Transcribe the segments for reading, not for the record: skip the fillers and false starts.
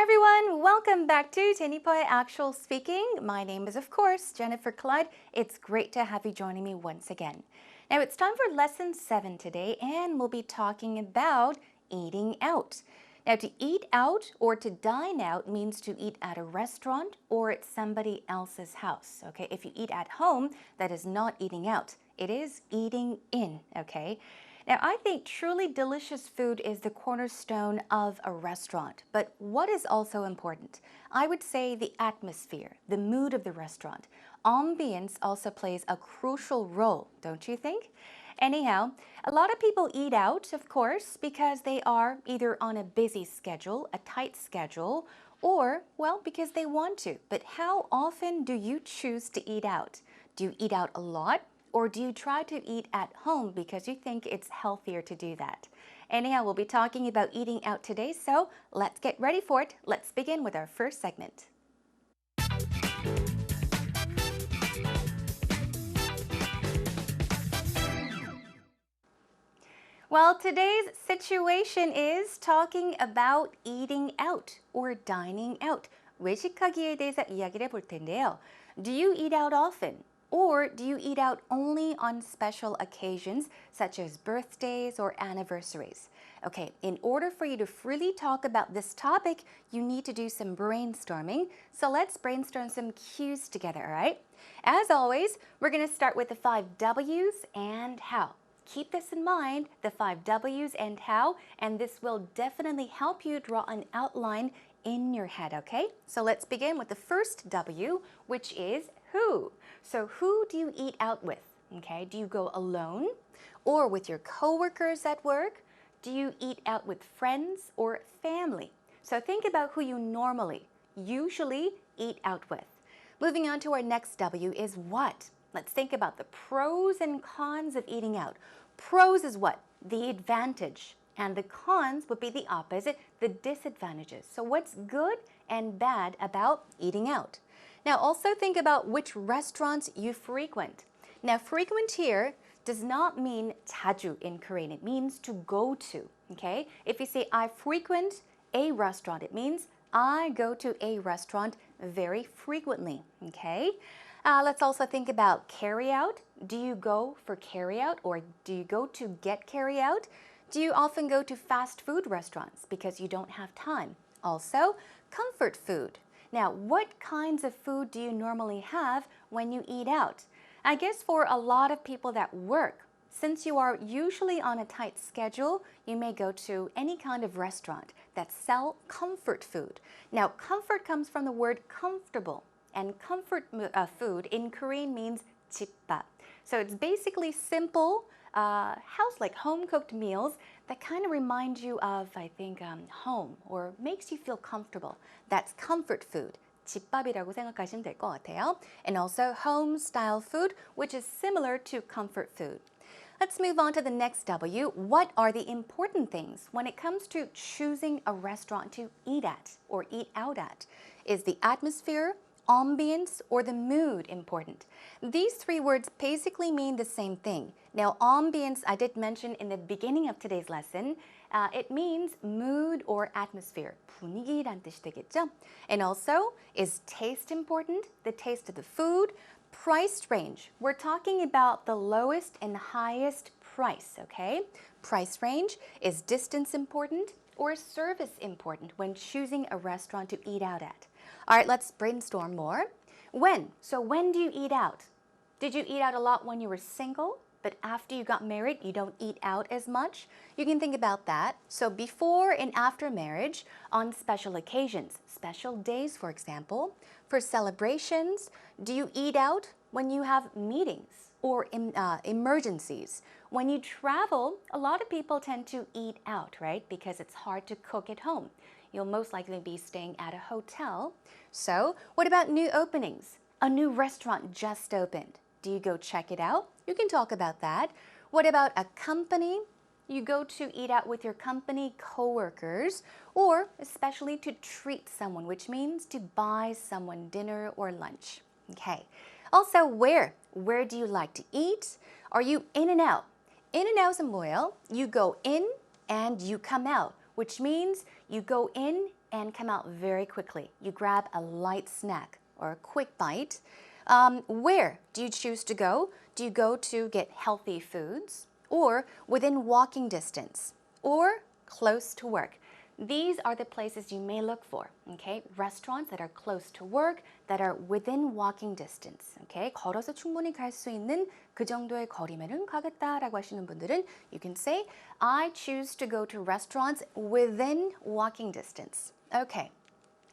everyone, welcome back to 제니퍼의 Actual Speaking. My name is, of course, Jennifer Clyde. It's great to have you joining me once again. Now, it's time for Lesson 7 today, and we'll be talking about eating out. Now, to eat out or to dine out means to eat at a restaurant or at somebody else's house, okay? If you eat at home, that is not eating out. It is eating in, okay? Now, I think truly delicious food is the cornerstone of a restaurant. But what is also important? I would say the atmosphere, the mood of the restaurant. Ambience also plays a crucial role, don't you think? Anyhow, a lot of people eat out, of course, because they are either on a busy schedule, a tight schedule, or, well, because they want to. But how often do you choose to eat out? Do you eat out a lot? Or do you try to eat at home because you think it's healthier to do that? Anyhow, we'll be talking about eating out today, so let's get ready for it. Let's begin with our first segment. Well, today's situation is talking about eating out or dining out. 외식하기에 대해서 이야기를 해볼 텐데요. Do you eat out often? Or do you eat out only on special occasions, such as birthdays or anniversaries? Okay, in order for you to freely talk about this topic, you need to do some brainstorming. So let's brainstorm some cues together, all right? As always, we're going to start with the 5 W's and how. Keep this in mind, the 5 W's and how, and this will definitely help you draw an outline in your head, okay? So let's begin with the first W, which is who. So who do you eat out with? Okay, do you go alone or with your coworkers at work? Do you eat out with friends or family? So think about who you usually eat out with. Moving on to our next W is what? Let's think about the pros and cons of eating out. Pros is what? The advantage. And the cons would be the opposite, the disadvantages. So what's good and bad about eating out? Now also think about which restaurants you frequent. Now frequent here does not mean 자주 in Korean. It means to go to, okay? If you say I frequent a restaurant, it means I go to a restaurant very frequently, okay? Let's also think about carry out. Do you go for carry out or do you go to get carry out? Do you often go to fast food restaurants because you don't have time? Also, comfort food. Now, what kinds of food do you normally have when you eat out? I guess for a lot of people that work, since you are usually on a tight schedule, you may go to any kind of restaurant that sell comfort food. Now, comfort comes from the word comfortable, and comfort food in Korean means 집밥. So it's basically simple, like home-cooked meals that kind of remind you of, I think, home or makes you feel comfortable. That's comfort food. 집밥이라고 생각하시면 될 것 같아요. And also home-style food, which is similar to comfort food. Let's move on to the next W. What are the important things when it comes to choosing a restaurant to eat at or eat out at? Is the atmosphere, ambience, or the mood important? These 3 words basically mean the same thing. Now, ambience, I did mention in the beginning of today's lesson, it means mood or atmosphere. 분위기란 뜻이 되겠죠? And also, is taste important? The taste of the food. Price range. We're talking about the lowest and highest price, okay? Price range. Is distance important or is service important when choosing a restaurant to eat out at? All right, let's brainstorm more. When? So when do you eat out? Did you eat out a lot when you were single? But after you got married, you don't eat out as much? You can think about that. So before and after marriage, on special occasions, special days, for example, for celebrations, do you eat out when you have meetings or emergencies? When you travel, a lot of people tend to eat out, right? Because it's hard to cook at home. You'll most likely be staying at a hotel. So what about new openings? A new restaurant just opened. Do you go check it out? You can talk about that. What about a company? You go to eat out with your company coworkers, or especially to treat someone, which means to buy someone dinner or lunch. Okay. Also, where? Where do you like to eat? Are you in and out? In and out은 뭐예요? You go in and you come out, which means you go in and come out very quickly. You grab a light snack or a quick bite. Where do you choose to go? Do you go to get healthy foods or within walking distance or close to work? These are the places you may look for, okay? Restaurants that are close to work, that are within walking distance, okay? 걸어서 충분히 갈 수 있는 그 정도의 거리면은 가겠다라고 하시는 분들은 you can say, I choose to go to restaurants within walking distance. Okay,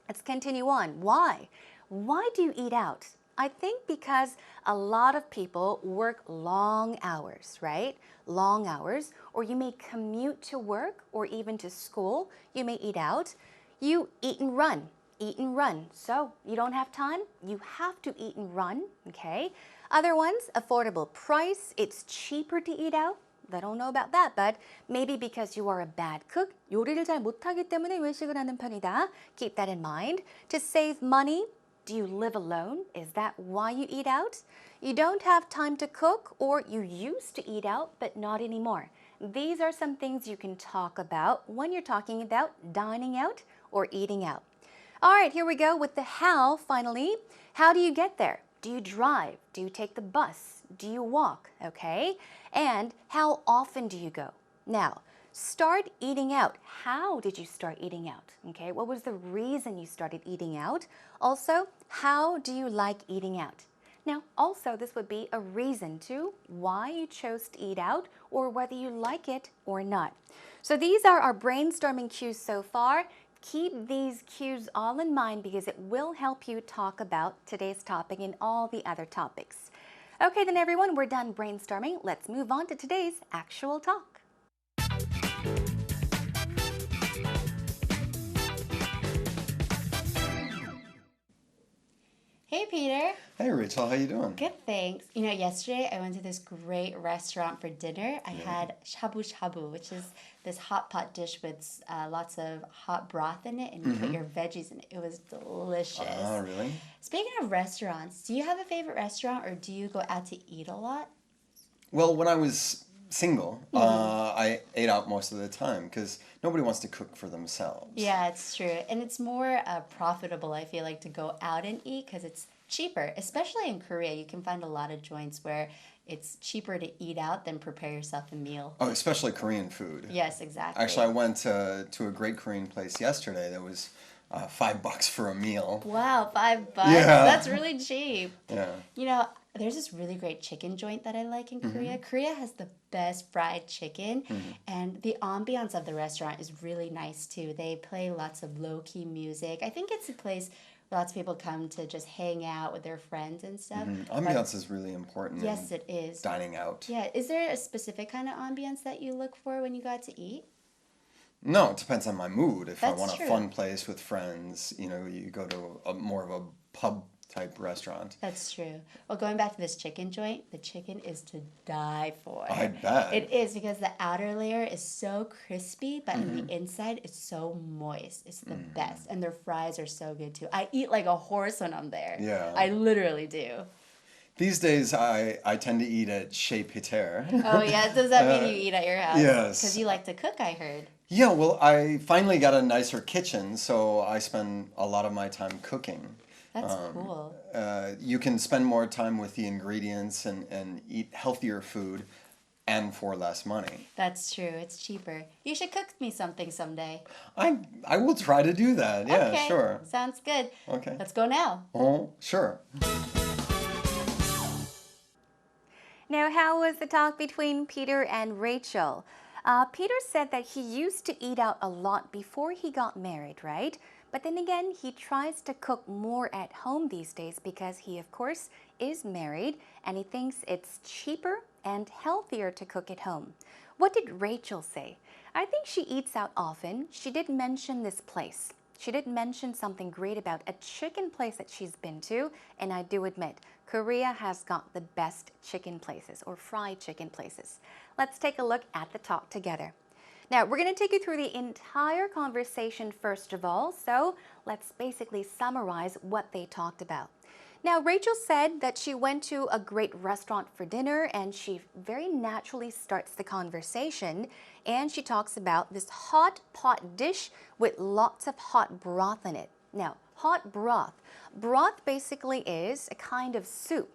let's continue on. Why? Why do you eat out? I think because a lot of people work long hours, right? Long hours, or you may commute to work or even to school. You may eat out. You eat and run. Eat and run. So you don't have time, you have to eat and run, okay? Other ones, affordable price. It's cheaper to eat out. I don't know about that, but maybe because you are a bad cook, 요리를 잘 못하기 때문에 외식을 하는 편이다. Keep that in mind. To save money. Do you live alone? Is that why you eat out? You don't have time to cook, or you used to eat out, but not anymore. These are some things you can talk about when you're talking about dining out or eating out. All right, here we go with the how, finally. How do you get there? Do you drive? Do you take the bus? Do you walk? Okay. And how often do you go? Now, start eating out. How did you start eating out? Okay, what was the reason you started eating out? Also, how do you like eating out? Now, also, this would be a reason to why you chose to eat out or whether you like it or not. So these are our brainstorming cues so far. Keep these cues all in mind because it will help you talk about today's topic and all the other topics. Okay, then everyone, we're done brainstorming. Let's move on to today's actual talk. Hey, Peter. Hey, Rachel. How you doing? Good, thanks. You know, yesterday I went to this great restaurant for dinner. I had shabu shabu, which is this hot pot dish with lots of hot broth in it, and you put your veggies in it. It was delicious. Oh, really? Speaking of restaurants, do you have a favorite restaurant, or do you go out to eat a lot? Well, when I was single, I ate out most of the time because nobody wants to cook for themselves. Yeah, it's true. And it's more profitable, I feel like, to go out and eat because it's cheaper. Especially in Korea, you can find a lot of joints where it's cheaper to eat out than prepare yourself a meal. Oh, especially Korean food. Yes, exactly. Actually, I went to a great Korean place yesterday that was $5 for a meal. Wow, $5. Yeah. That's really cheap. Yeah. You know, there's this really great chicken joint that I like in Korea. Korea has the best fried chicken, and the ambiance of the restaurant is really nice too. They play lots of low-key music. I think it's a place where lots of people come to just hang out with their friends and stuff. Ambiance is really important. Yes, it is. Dining out. Yeah, is there a specific kind of ambiance that you look for when you go out to eat? No, it depends on my mood. If That's I want true. a fun place with friends, you know, you go to more of a pub type restaurant. That's true. Well, going back to this chicken joint, the chicken is to die for. I bet. It is because the outer layer is so crispy, but on the inside it's so moist. It's the best. And their fries are so good too. I eat like a horse when I'm there. Yeah. I literally do. These days, I tend to eat at Chez Peter. Oh, yeah. Does that mean you eat at your house? Yes. Because you like to cook, I heard. Yeah, well, I finally got a nicer kitchen, so I spend a lot of my time cooking. That's cool. You can spend more time with the ingredients and eat healthier food and for less money. That's true. It's cheaper. You should cook me something someday. I will try to do that. Yeah, Okay. sure. Sounds good. Okay. Let's go now. Oh, sure. Now, how was the talk between Peter and Rachel? Peter said that he used to eat out a lot before he got married, right? But then again, he tries to cook more at home these days because he, of course, is married and he thinks it's cheaper and healthier to cook at home. What did Rachel say? I think she eats out often. She did mention this place. She did mention something great about a chicken place that she's been to, and I do admit, Korea has got the best chicken places or fried chicken places. Let's take a look at the talk together. Now, we're going to take you through the entire conversation first of all, so let's basically summarize what they talked about. Now, Rachel said that she went to a great restaurant for dinner and she very naturally starts the conversation and she talks about this hot pot dish with lots of hot broth in it. Now, hot broth. Broth basically is a kind of soup.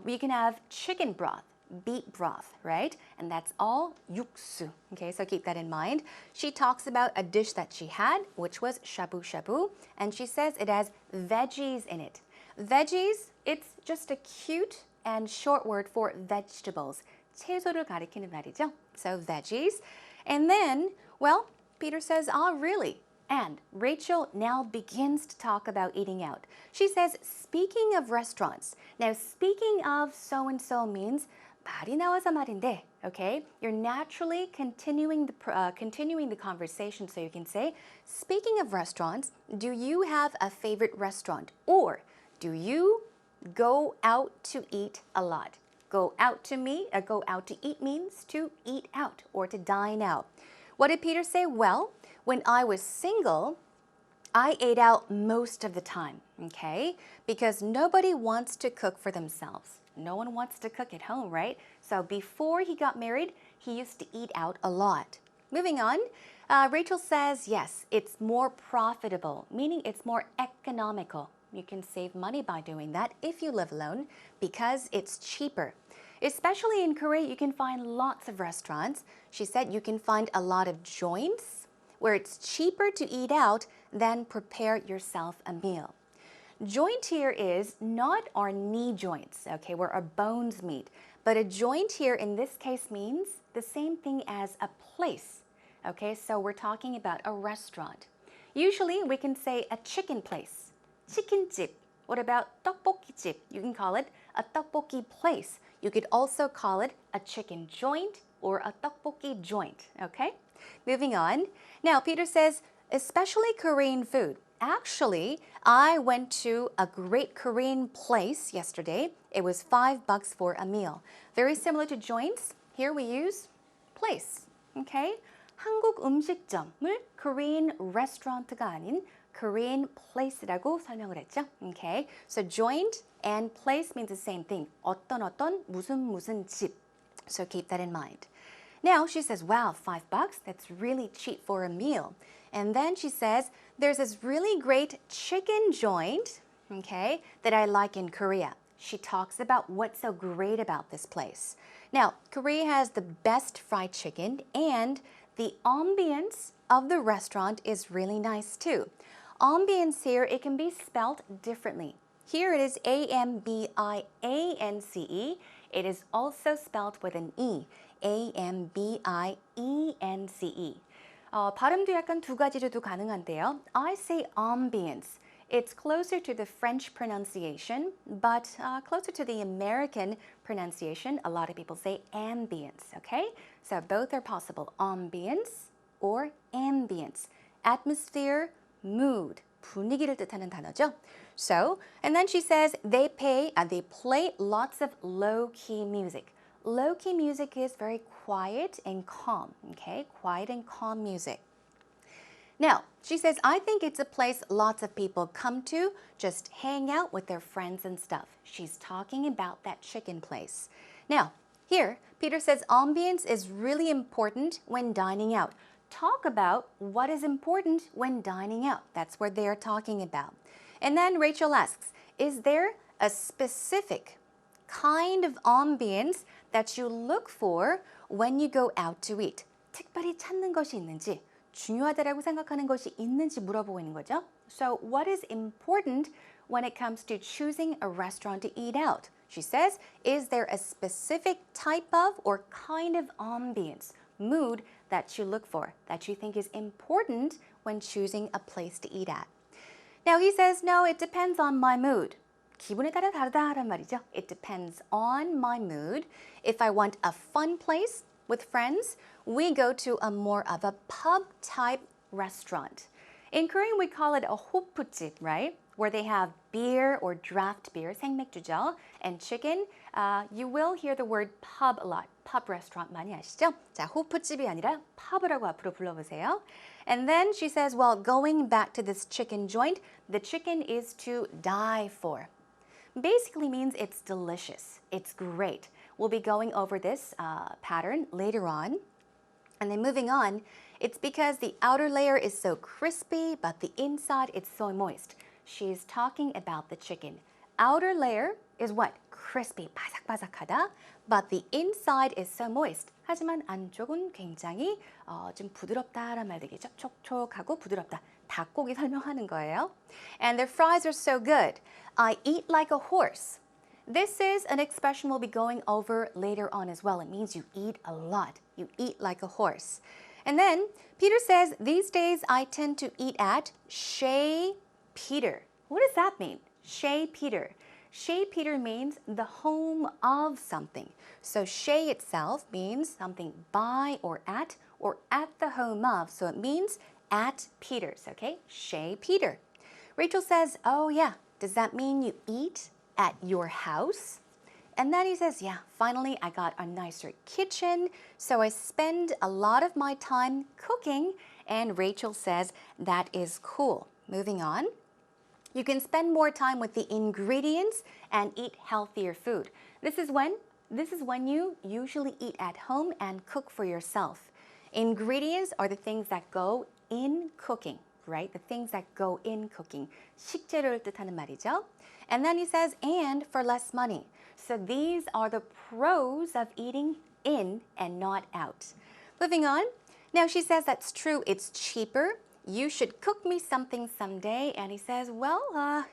We can have chicken broth, beet broth, right? And that's all 육수. Okay, so keep that in mind. She talks about a dish that she had, which was shabu shabu, and she says it has veggies in it. Veggies, it's just a cute and short word for vegetables. 채소를 가리키는 말이죠. So veggies. And then, well, Peter says, really? And Rachel now begins to talk about eating out. She says, speaking of restaurants. Now, speaking of so-and-so means 말이 나와서 말인데, okay? You're naturally continuing the conversation, so you can say, speaking of restaurants, do you have a favorite restaurant? Or do you go out to eat a lot? Go out to eat means to eat out or to dine out. What did Peter say? Well, when I was single, I ate out most of the time, okay? Because nobody wants to cook for themselves. No one wants to cook at home, right? So before he got married, he used to eat out a lot. Moving on, Rachel says, yes, it's more profitable, meaning it's more economical. You can save money by doing that if you live alone because it's cheaper. Especially in Korea, you can find lots of restaurants. She said you can find a lot of joints where it's cheaper to eat out than prepare yourself a meal. Joint here is not our knee joints, okay, where our bones meet. But a joint here in this case means the same thing as a place. Okay, so we're talking about a restaurant. Usually we can say a chicken place. 치킨집. What about 떡볶이집? You can call it a 떡볶이 place. You could also call it a chicken joint or a 떡볶이 joint, okay? Moving on. Now, Peter says, especially Korean food. Actually, I went to a great Korean place yesterday. It was $5 for a meal. Very similar to joints. Here we use place, okay? 한국 음식점을 Korean restaurant가 아닌 Korean place라고 설명을 했죠. Okay, so joint and place means the same thing. 어떤 무슨 집. So keep that in mind. Now she says, wow, $5, that's really cheap for a meal. And then she says, there's this really great chicken joint, okay, that I like in Korea. She talks about what's so great about this place. Now, Korea has the best fried chicken and the ambience of the restaurant is really nice too. Ambience here, it can be spelled differently. Here it is A-M-B-I-A-N-C-E. It is also spelled with an E. A-M-B-I-E-N-C-E. 발음도 약간 두 가지로도 가능한데요. I say ambience. It's closer to the French pronunciation, but closer to the American pronunciation. A lot of people say ambience, okay? So both are possible, ambience or ambience. Atmosphere, mood, 분위기를 뜻하는 단어죠. So, and then she says they play lots of low-key music. Low-key music is very quiet and calm, okay? Quiet and calm music. Now, she says, I think it's a place lots of people come to, just hang out with their friends and stuff. She's talking about that chicken place. Now, here, Peter says ambience is really important when dining out. Talk about what is important when dining out. That's what they're talking about. And then Rachel asks, is there a specific kind of ambience that you look for when you go out to eat? 특별히 찾는 것이 있는지, 중요하다라고 생각하는 것이 있는지 물어보고 있는 거죠. So what is important when it comes to choosing a restaurant to eat out? She says, is there a specific type of or kind of ambience, mood that you look for, that you think is important when choosing a place to eat at? Now he says, no, it depends on my mood. 기분에 따라 다르다란 말이죠. It depends on my mood. If I want a fun place with friends, we go to a more of a pub-type restaurant. In Korean, we call it a 호프집, right? Where they have beer or draft beer, 생맥주죠, and chicken. You will hear the word pub a lot. pub restaurant 많이 아시죠? 자, 호프집이 아니라 pub이라고 앞으로 불러보세요. And then she says, well, going back to this chicken joint, the chicken is to die for. basically means it's delicious. It's great. We'll be going over this pattern later on. And then moving on, it's because the outer layer is so crispy, but the inside is so moist. She's talking about the chicken. Outer layer is what? Crispy, 바삭바삭하다. But the inside is so moist. 하지만 안쪽은 굉장히 좀 부드럽다란 말 되겠죠? 촉촉하고 부드럽다. 닭고기 설명하는 거예요. And their fries are so good. I eat like a horse. This is an expression we'll be going over later on as well. It means you eat a lot. You eat like a horse. And then Peter says, these days I tend to eat at Chez Peter. What does that mean? Chez Peter. Chez Peter means the home of something. So chez itself means something by or at the home of. So it means at Peter's, okay? Chez Peter. Rachel says, oh yeah, does that mean you eat at your house? And then he says, yeah, finally I got a nicer kitchen, so I spend a lot of my time cooking. And Rachel says, that is cool. Moving on. You can spend more time with the ingredients and eat healthier food. This is when you usually eat at home and cook for yourself. Ingredients are the things that go in cooking, right? The things that go in cooking. 식재료를 뜻하는 말이죠. And then he says, and for less money. So these are the pros of eating in and not out. Moving on. Now she says that's true. It's cheaper. You should cook me something someday. And he says, well,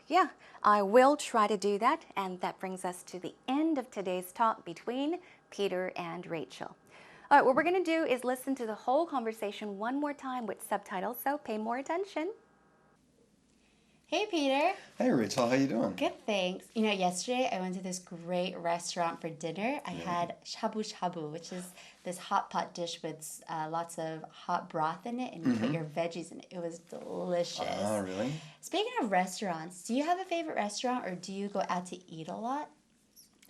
yeah, I will try to do that. And that brings us to the end of today's talk between Peter and Rachel. All right, what we're going to do is listen to the whole conversation one more time with subtitles, so pay more attention. Hey, Peter. Hey, Rachel, how you doing? Good, thanks. You know, yesterday I went to this great restaurant for dinner. I had shabu shabu, which is this hot pot dish with lots of hot broth in it, and you put your veggies in it. It was delicious. Oh, really? Speaking of restaurants, do you have a favorite restaurant, or do you go out to eat a lot?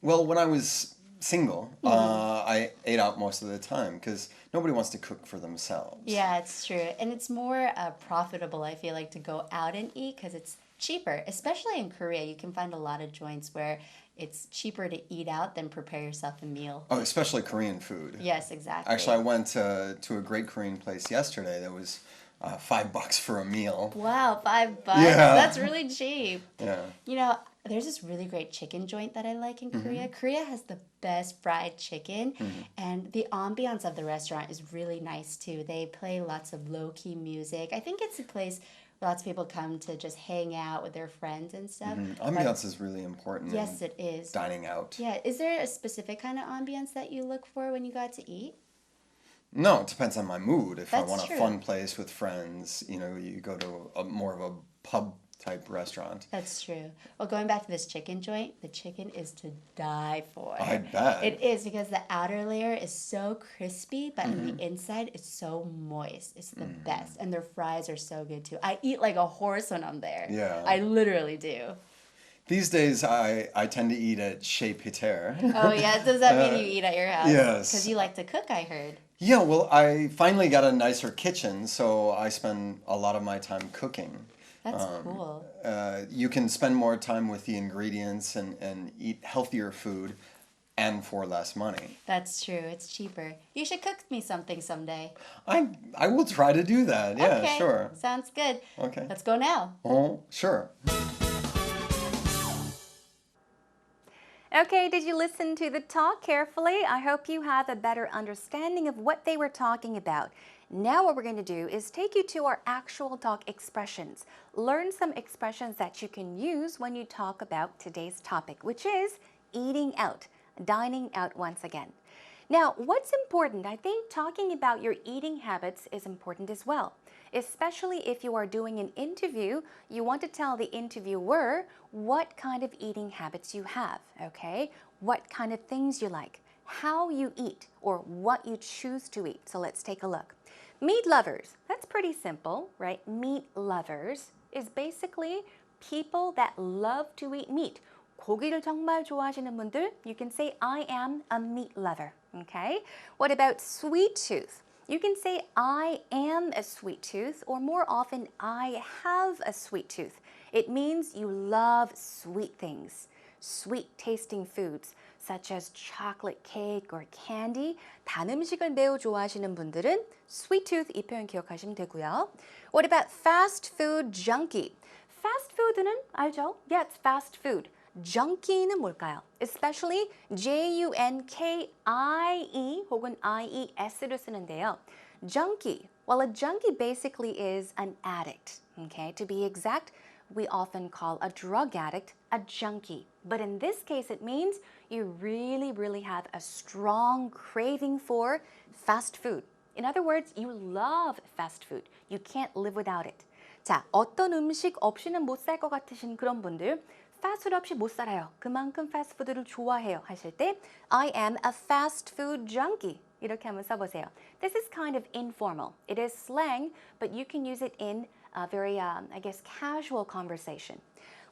Well, when I was single, I ate out most of the time because nobody wants to cook for themselves. Yeah, it's true. And it's more profitable, I feel like, to go out and eat because it's cheaper. Especially in Korea, you can find a lot of joints where it's cheaper to eat out than prepare yourself a meal. Oh, especially Korean food. Yes, exactly. Actually, I went to a great Korean place yesterday that was $5 for a meal. Wow, $5. Yeah. That's really cheap. Yeah. You know, there's this really great chicken joint that I like in Korea. Korea has the best fried chicken, and the ambiance of the restaurant is really nice too. They play lots of low-key music. I think it's a place where lots of people come to just hang out with their friends and stuff. Ambiance is really important. Yes, in it is. Dining out. Yeah, is there a specific kind of ambiance that you look for when you go out to eat? No, it depends on my mood. If That's I want true. a fun place with friends, you know, you go to more of a pub type restaurant. That's true. Well, going back to this chicken joint, the chicken is to die for. I bet. It is because the outer layer is so crispy, but on the inside it's so moist. It's the best. And their fries are so good too. I eat like a horse when I'm there. Yeah. I literally do. These days, I tend to eat at Chez Peter. Oh, yeah. Does that mean you eat at your house? Yes. Because you like to cook, I heard. Yeah, well, I finally got a nicer kitchen, so I spend a lot of my time cooking. That's cool. You can spend more time with the ingredients and eat healthier food and for less money. That's true. It's cheaper. You should cook me something someday. I will try to do that. Yeah, Okay. sure. Sounds good. Okay. Let's go now. Oh, sure. Okay, did you listen to the talk carefully? I hope you have a better understanding of what they were talking about. Now what we're going to do is take you to our actual talk expressions. Learn some expressions that you can use when you talk about today's topic, which is eating out, dining out once again. Now, what's important? I think talking about your eating habits is important as well. Especially if you are doing an interview, you want to tell the interviewer what kind of eating habits you have, okay? What kind of things you like, how you eat, or what you choose to eat. So let's take a look. Meat lovers, that's pretty simple, right? Meat lovers is basically people that love to eat meat. 고기를 정말 좋아하시는 분들, you can say, I am a meat lover, okay? What about sweet tooth? You can say, I am a sweet tooth, or more often, I have a sweet tooth. It means you love sweet things. sweet tasting foods such as chocolate cake or candy. 단 음식을 매우 좋아하시는 분들은 sweet tooth 이 표현 기억하시면 되고요. What about fast food junkie? fast food는 알죠? Yeah, it's fast food. junkie는 뭘까요? Especially Junkie 혹은 IES를 쓰는데요. junkie. Well, a junkie basically is an addict. Okay, to be exact, we often call a drug addict a junkie. But in this case, it means you really have a strong craving for fast food. In other words, you love fast food. You can't live without it. 자, 어떤 음식 없이는 못 살 것 같으신 그런 분들, 패스트푸드 없이 못 살아요. 그만큼 패스트푸드를 좋아해요 하실 때 I am a fast food junkie. 이렇게 한번 써보세요. This is kind of informal. It is slang, but you can use it in a very, I guess, casual conversation.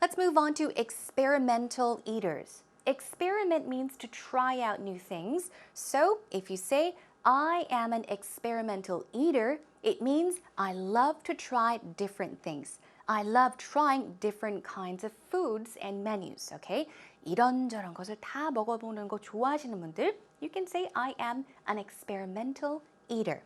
Let's move on to experimental eaters. Experiment means to try out new things. So if you say, I am an experimental eater, it means I love to try different things. I love trying different kinds of foods and menus, okay? 이런저런 것을 다 먹어보는 거 좋아하시는 분들, you can say I am an experimental eater.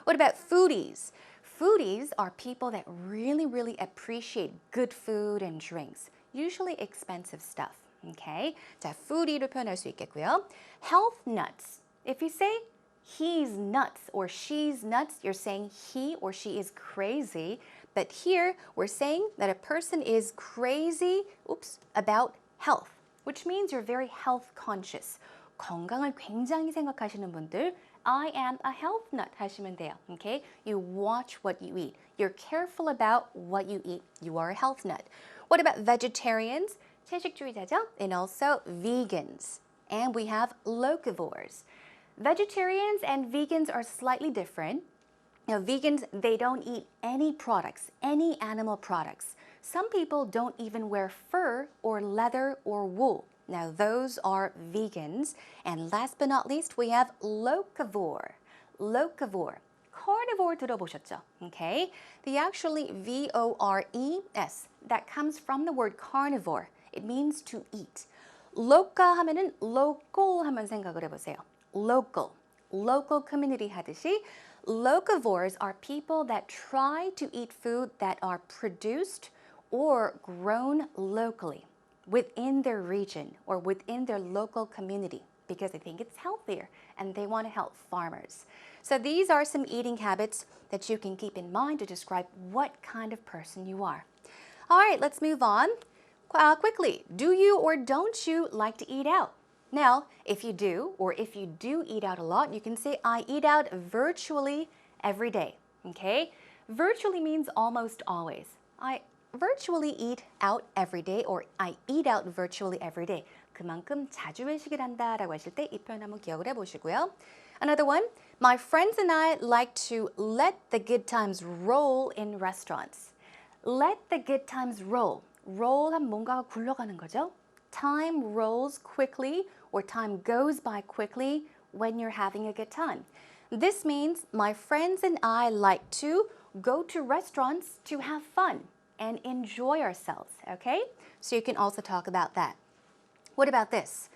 What about foodies? Foodies are people that really appreciate good food and drinks, usually expensive stuff, okay? 자, foodie로 표현할 수 있겠고요. Health nuts. If you say he's nuts or she's nuts, you're saying he or she is crazy. But here, we're saying that a person is crazy, about health, which means you're very health conscious. 건강을 굉장히 생각하시는 분들, I am a health nut 하시면 돼요. Okay? You watch what you eat. You're careful about what you eat. You are a health nut. What about vegetarians? 채식주의자죠? And also vegans. And we have locavores. Vegetarians and vegans are slightly different. Now, vegans, they don't eat any products, any animal products. Some people don't even wear fur or leather or wool. Now, those are vegans. And last but not least, we have locavore. Locavore. Carnivore 들어보셨죠? Okay? The actually V-O-R-E-S, that comes from the word carnivore. It means to eat. Loca 하면은 local 하면 생각을 해보세요. Local. Local community 하듯이 locavores are people that try to eat food that are produced or grown locally within their region or within their local community because they think it's healthier and they want to help farmers. So these are some eating habits that you can keep in mind to describe what kind of person you are. All right, let's move on. Quickly, do you or don't you like to eat out? Now, if you do, or if you do eat out a lot, you can say, I eat out virtually every day, okay? Virtually means almost always. I virtually eat out every day, or I eat out virtually every day. 그만큼 자주 외식을 한다라고 하실 때 이 표현 한번 기억을 해보시고요. Another one, my friends and I like to let the good times roll in restaurants. Let the good times roll. roll 하면 뭔가가 굴러가는 거죠. Time rolls quickly or time goes by quickly when you're having a good time. This means my friends and I like to go to restaurants to have fun and enjoy ourselves, okay? So you can also talk about that. What about this?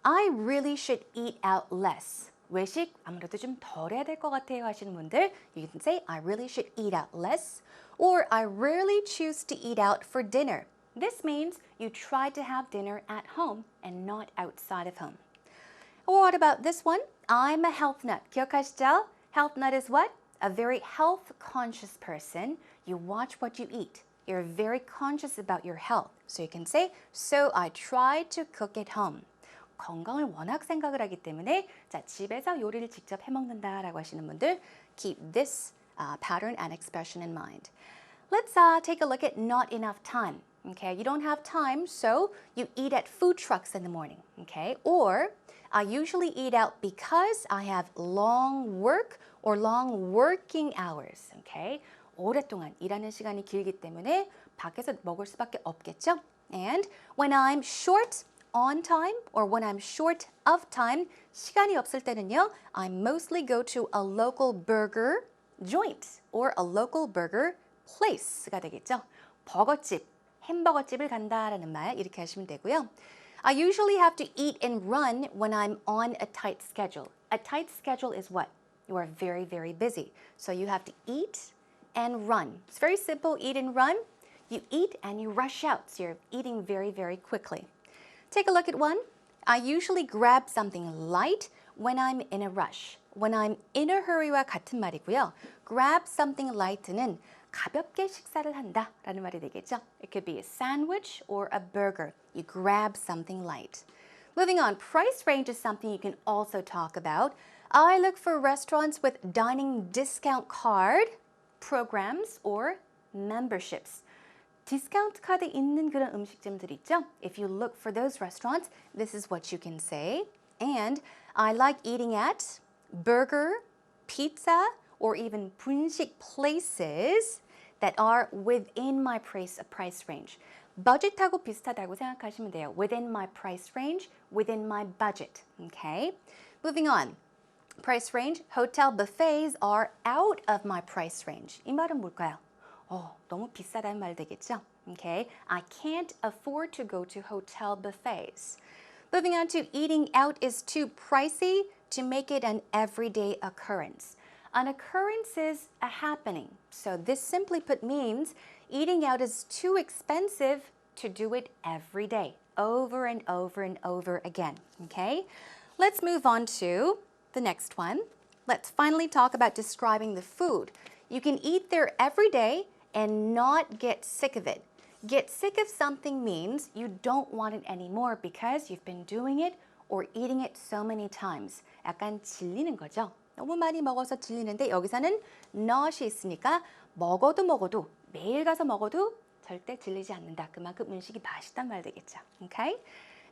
I really should eat out less. 외식 아무래도 좀 덜 해야 될 것 같아요 하시는 분들, you can say I really should eat out less or I rarely choose to eat out for dinner. This means you try to have dinner at home and not outside of home. Or what about this one? I'm a health nut. 기억하시죠? Health nut is what? A very health conscious person. You watch what you eat. You're very conscious about your health. So you can say, so I try to cook at home. 건강을 워낙 생각을 하기 때문에 자, 집에서 요리를 직접 해먹는다라고 하시는 분들 keep this pattern and expression in mind. Let's take a look at not enough time. Okay, you don't have time, so you eat at food trucks in the morning. Okay, or I usually eat out because I have long work or long working hours. Okay, 오랫동안 일하는 시간이 길기 때문에 밖에서 먹을 수밖에 없겠죠. And when I'm short on time or when I'm short of time, 시간이 없을 때는요, I mostly go to a local burger joint or a local burger place가 되겠죠. 버거집, 햄버거집을 간다라는 말 이렇게 하시면 되고요. I usually have to eat and run when I'm on a tight schedule. A tight schedule is what? You are very, very busy. So you have to eat and run. It's very simple, eat and run. You eat and you rush out. So you're eating very, very quickly. Take a look at one. I usually grab something light when I'm in a rush. When I'm in a hurry와 같은 말이고요. Grab something light는 가볍게 식사를 한다 라는 말이 되겠죠. It could be a sandwich or a burger. You grab something light. Moving on, price range is something you can also talk about. I look for restaurants with dining discount card, programs, or memberships. 디스카운트 카드 있는 그런 음식점들 있죠? If you look for those restaurants, this is what you can say. And I like eating at burger, pizza, or even 분식 places that are within my price range. budget하고 비슷하다고 생각하시면 돼요. Within my price range, within my budget. Okay? Moving on. Price range, hotel buffets are out of my price range. 이 말은 뭘까요? 너무 비싸다는 말 되겠죠? Okay? I can't afford to go to hotel buffets. Moving on to eating out is too pricey to make it an everyday occurrence. An occurrence is a happening. So this simply put means eating out is too expensive to do it every day, over and over and over again. Okay? Let's move on to the next one. Let's finally talk about describing the food. You can eat there every day and not get sick of it. Get sick of something means you don't want it anymore because you've been doing it or eating it so many times. 약간 질리는 거죠. 너무 많이 먹어서 질리는데 여기서는 not이 있으니까 먹어도 매일 가서 먹어도 절대 질리지 않는다. 그만큼 음식이 맛있단 말 되겠죠. Okay?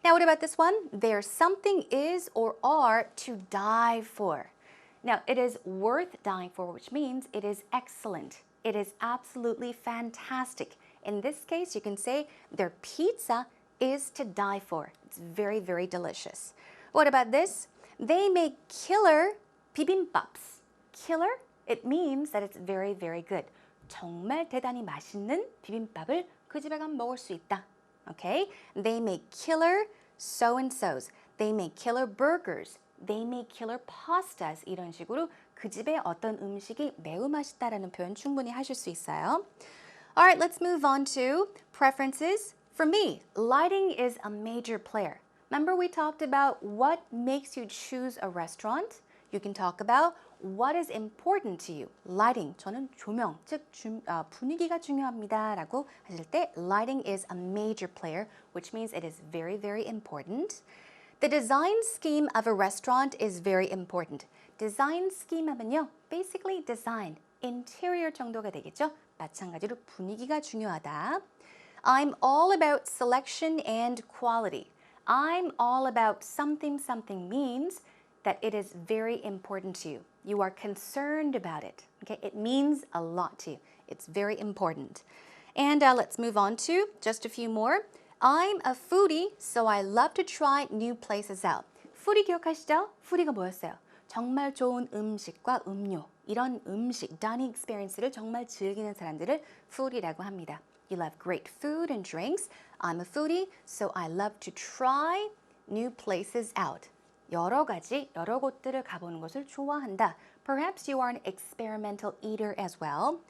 Now what about this one? There's something is or are to die for. Now it is worth dying for, which means it is excellent. It is absolutely fantastic. In this case, you can say their pizza is to die for. It's very, very delicious. What about this? They make killer bibimbaps. Killer? It means that it's very, very good. 정말 대단히 맛있는 비빔밥을 그 집에 가면 먹을 수 있다. Okay? They make killer so-and-sos. They make killer burgers. They make killer pastas. 이런 식으로 그 집에 어떤 음식이 매우 맛있다라는 표현 충분히 하실 수 있어요. All right, let's move on to preferences. For me, lighting is a major player. Remember we talked about what makes you choose a restaurant? You can talk about what is important to you. Lighting, 저는 조명, 즉 분위기가 중요합니다 라고 하실 때 lighting is a major player, which means it is very, very important. The design scheme of a restaurant is very important. Design scheme 하면요, basically design, interior 정도가 되겠죠? 마찬가지로 분위기가 중요하다. I'm all about selection and quality. I'm all about something means that it is very important to you. You are concerned about it. Okay, it means a lot to you. It's very important. And let's move on to just a few more. I'm a foodie, so I love to try new places out. foodie 기억하시죠? foodie가 뭐였어요? 정말 좋은 음식과 음료, 이런 음식, dining experience를 정말 즐기는 사람들을 foodie라고 합니다. You love great food and drinks. I'm a foodie, so I love to try new places out. 여러 곳들을 가보는 것을 좋아한다. Perhaps you are an experimental eater as well.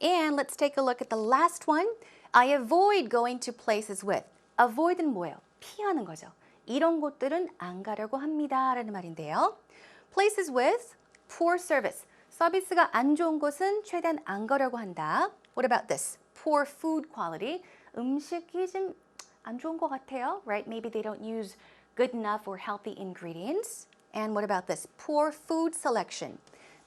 And let's take a look at the last one. I avoid going to places with. Avoid는 뭐예요? 피하는 거죠. 이런 곳들은 안 가려고 합니다. 라는 말인데요. Places with poor service. 서비스가 안 좋은 곳은 최대한 안 가려고 한다. What about this? Poor food quality. 음식이 좀 안 좋은 것 같아요. Right? Maybe they don't use good enough or healthy ingredients. And what about this? Poor food selection.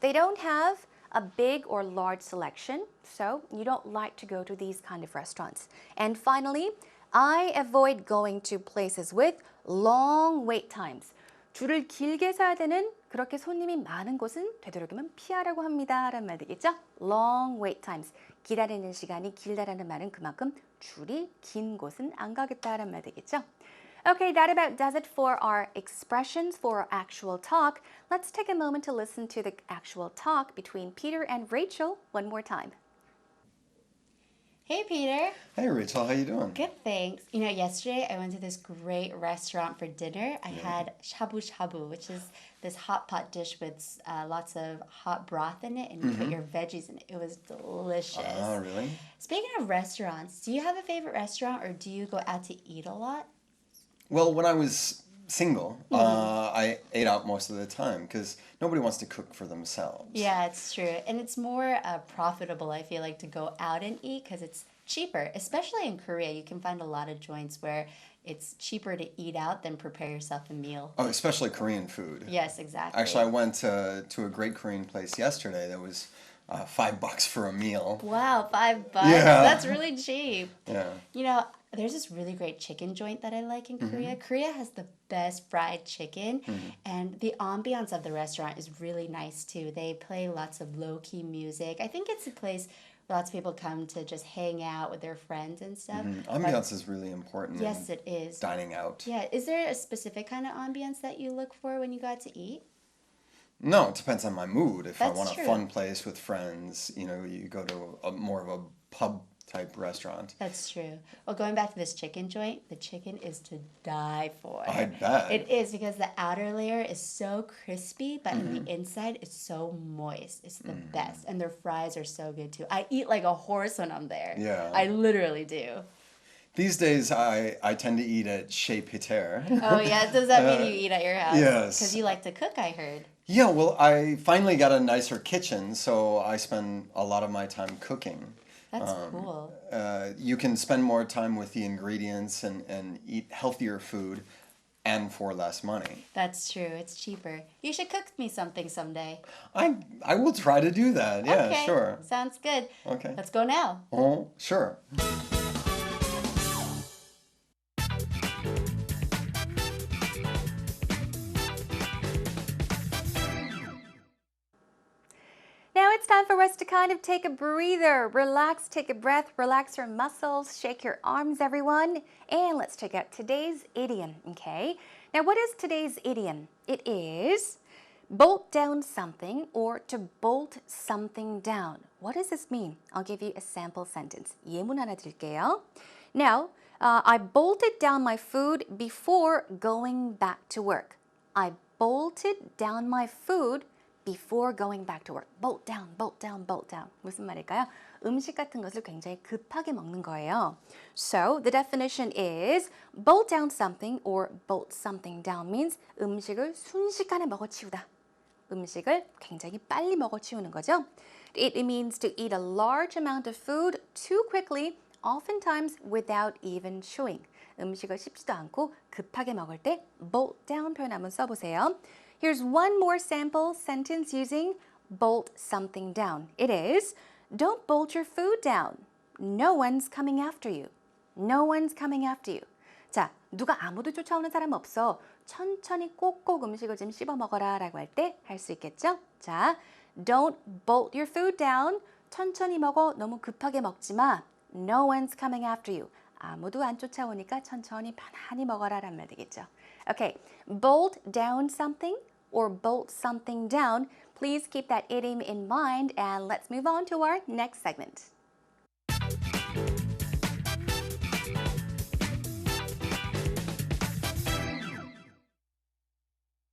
They don't have a big or large selection, so you don't like to go to these kind of restaurants. And finally, I avoid going to places with long wait times. 줄을 길게 서야 되는 그렇게 손님이 많은 곳은 되도록이면 피하라고 합니다. 라는 말 되겠죠? Long wait times. 기다리는 시간이 길다라는 말은 그만큼 줄이 긴 곳은 안 가겠다라는 말 되겠죠? Okay, that about does it for our expressions for our actual talk. Let's take a moment to listen to the actual talk between Peter and Rachel one more time. Hey, Peter. Hey, Rachel, how you doing? Good, thanks. You know, yesterday I went to this great restaurant for dinner. I had shabu shabu, which is this hot pot dish with lots of hot broth in it, and you put your veggies in it. It was delicious. Oh, really? Speaking of restaurants, do you have a favorite restaurant or do you go out to eat a lot? Well, when I was single, I ate out most of the time because nobody wants to cook for themselves. Yeah, it's true. And it's more profitable, I feel like, to go out and eat because it's cheaper. Especially in Korea, you can find a lot of joints where it's cheaper to eat out than prepare yourself a meal. Oh, especially Korean food. Yes, exactly. Actually, I went to a great Korean place yesterday that was $5 for a meal. Wow, $5. Yeah. That's really cheap. Yeah. You know, there's this really great chicken joint that I like in Korea. Korea has the best fried chicken, and the ambiance of the restaurant is really nice too. They play lots of low-key music. I think it's a place where lots of people come to just hang out with their friends and stuff. Ambiance is really important. Yes, in it is. Dining out. Yeah, is there a specific kind of ambiance that you look for when you go out to eat? No, it depends on my mood. If I That's want true. a fun place with friends, you go to more of a pub type restaurant. That's true. Well, going back to this chicken joint, the chicken is to die for. I bet. It is because the outer layer is so crispy, but in the inside it's so moist. It's the best. And their fries are so good too. I eat like a horse when I'm there. Yeah. I literally do. These days, I tend to eat at Chez Peter. Oh, yeah. Does that mean you eat at your house? yes. Because you like to cook, I heard. Yeah, well, I finally got a nicer kitchen, so I spend a lot of my time cooking. That's cool. You can spend more time with the ingredients and eat healthier food and for less money. That's true. It's cheaper. You should cook me something someday. I will try to do that. Yeah, Okay. sure. Sounds good. Okay. Let's go now. Oh, sure. Now it's time for us to kind of take a breather, relax, take a breath, relax your muscles, shake your arms, everyone. And let's check out today's idiom, okay? Now, what is today's idiom? It is bolt down something or to bolt something down. What does this mean? I'll give you a sample sentence. 예문 하나 드릴게요. Now, I bolted down my food before going back to work. I bolted down my food before going back to work. Bolt down, bolt down, bolt down. 무슨 말일까요? 음식 같은 것을 굉장히 급하게 먹는 거예요. So the definition is bolt down something or bolt something down means 음식을 순식간에 먹어치우다. 음식을 굉장히 빨리 먹어치우는 거죠. It means to eat a large amount of food too quickly, oftentimes without even chewing. 음식을 씹지도 않고 급하게 먹을 때 bolt down 표현 한번 써보세요. Here's one more sample sentence using bolt something down. It is, don't bolt your food down. No one's coming after you. No one's coming after you. 자, 누가 아무도 쫓아오는 사람 없어. 천천히 꼭꼭 음식을 좀 씹어 먹어라 라고 할 때 할 수 있겠죠? 자, don't bolt your food down. 천천히 먹어. 너무 급하게 먹지 마. No one's coming after you. 아무도 안 쫓아오니까 천천히 편안히 먹어라 라는 말 되겠죠. Okay, bolt down something or bolt something down. Please keep that idiom in mind and let's move on to our next segment.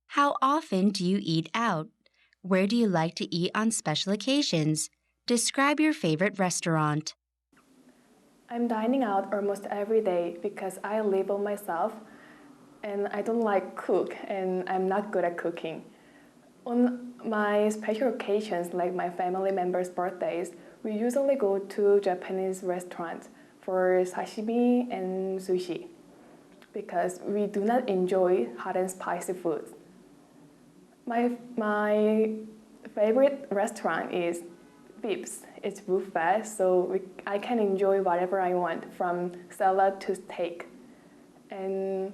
How often do you eat out? Where do you like to eat on special occasions? Describe your favorite restaurant. I'm dining out almost every day because I live on myself and I don't like cook and I'm not good at cooking. On my special occasions like my family members' birthdays, we usually go to Japanese restaurants for sashimi and sushi because we do not enjoy hot and spicy food. My favorite restaurant is Vips. It's buffet, so I can enjoy whatever I want, from salad to steak. And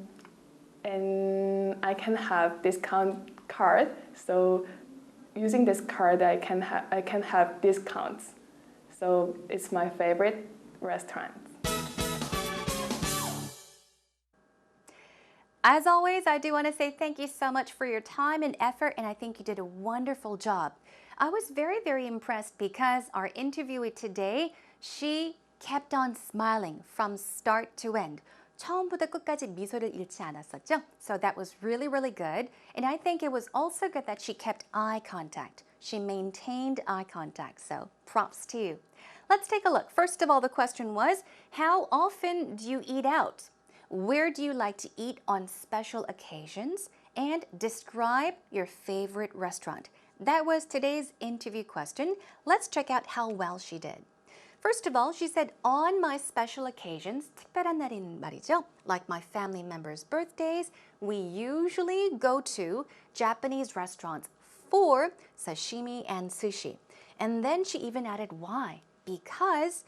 I can have discount card, so using this card I can have discounts. So it's my favorite restaurant. As always, I do want to say thank you so much for your time and effort, and I think you did a wonderful job. I was very, very impressed because our interviewee today, she kept on smiling from start to end. 처음부터 끝까지 미소를 잃지 않았었죠? So that was really, really good. And I think it was also good that she kept eye contact. She maintained eye contact. So props to you. Let's take a look. First of all, the question was, how often do you eat out? Where do you like to eat on special occasions? And describe your favorite restaurant. That was today's interview question. Let's check out how well she did. First of all, she said, on my special occasions, 특별한 날인 말이죠. Like my family members' birthdays, we usually go to Japanese restaurants for sashimi and sushi. And then she even added why. Because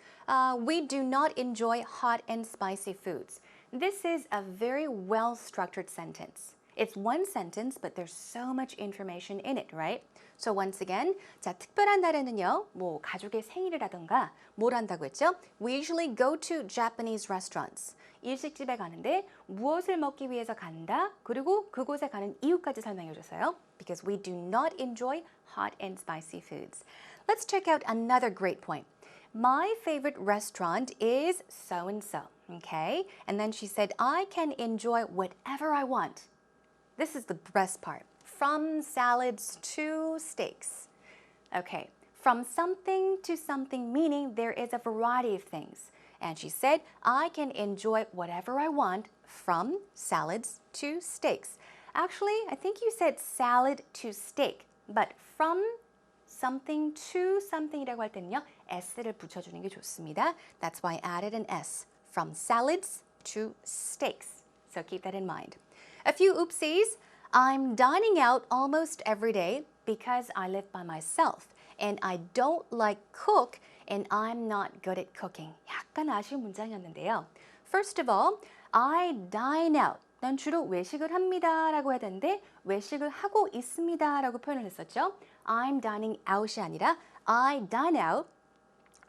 we do not enjoy hot and spicy foods. This is a very well-structured sentence. It's one sentence, but there's so much information in it, right? So once again, 자, 특별한 날에는요, 뭐 가족의 생일이라던가 뭘 한다고 했죠? We usually go to Japanese restaurants. 일식집에 가는데 무엇을 먹기 위해서 간다. 그리고 그곳에 가는 이유까지 설명해 줬어요. Because we do not enjoy hot and spicy foods. Let's check out another great point. My favorite restaurant is so-and-so, okay? And then she said, I can enjoy whatever I want. This is the best part. From salads to steaks. Okay, from something to something, meaning there is a variety of things. And she said, I can enjoy whatever I want from salads to steaks. Actually, I think you said salad to steak, but from something to something이라고 할 때는요, s를 붙여주는 게 좋습니다. That's why I added an S. From salads to steaks. So keep that in mind. A few oopsies. I'm dining out almost every day because I live by myself and I don't like cook and I'm not good at cooking. 약간 아쉬운 문장이었는데요. First of all, I dine out. 난 주로 외식을 합니다 라고 해야 되는데 외식을 하고 있습니다 라고 표현을 했었죠. I'm dining out이 아니라 I dine out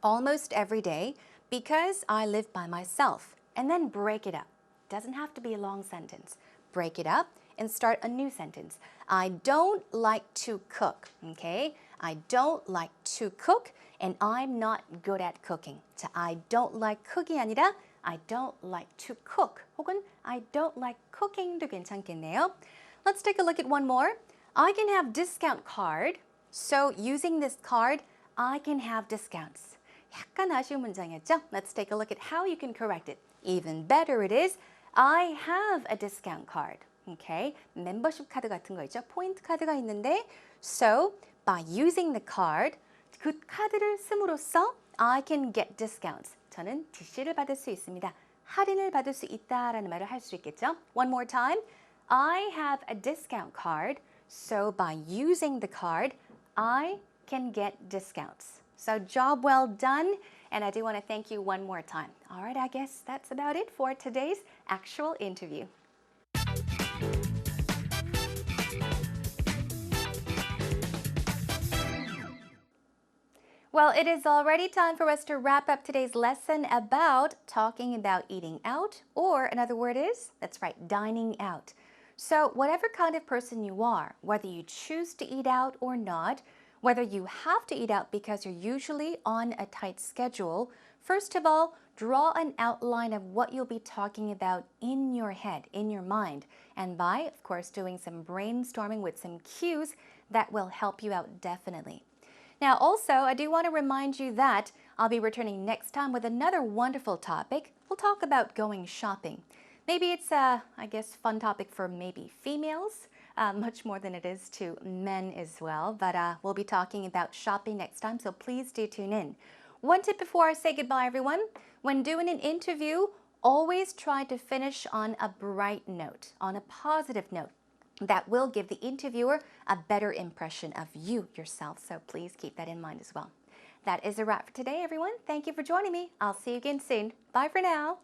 almost every day because I live by myself. And then break it up. Doesn't have to be a long sentence. Break it up and start a new sentence. I don't like to cook, okay? I don't like to cook and I'm not good at cooking. 자, I don't like cook이 아니라 I don't like to cook 혹은 I don't like cooking도 괜찮겠네요. Let's take a look at one more. I can have discount card. So using this card, I can have discounts. 약간 아쉬운 문장이었죠? Let's take a look at how you can correct it. Even better it is, I have a discount card. Okay, 멤버십 카드 같은 거 있죠? 포인트 카드가 있는데 So, by using the card, 그 카드를 씀으로써 I can get discounts. 저는 DC를 받을 수 있습니다. 할인을 받을 수 있다라는 말을 할 수 있겠죠? One more time. I have a discount card. So, by using the card, I can get discounts. So, job well done. And I do want to thank you one more time. All right, I guess that's about it for today's actual interview. Well, it is already time for us to wrap up today's lesson about talking about eating out, or another word is, that's right, dining out. So whatever kind of person you are, whether you choose to eat out or not, whether you have to eat out because you're usually on a tight schedule, first of all, draw an outline of what you'll be talking about in your head, in your mind. And by, of course, doing some brainstorming with some cues, that will help you out definitely. Now, also, I do want to remind you that I'll be returning next time with another wonderful topic. We'll talk about going shopping. Maybe it's a, I guess, fun topic for maybe females, much more than it is to men as well. But we'll be talking about shopping next time, so please do tune in. One tip before I say goodbye, everyone. When doing an interview, always try to finish on a bright note, on a positive note. That will give the interviewer a better impression of you yourself. So please keep that in mind as well. That is a wrap for today, everyone. Thank you for joining me. I'll see you again soon. Bye for now.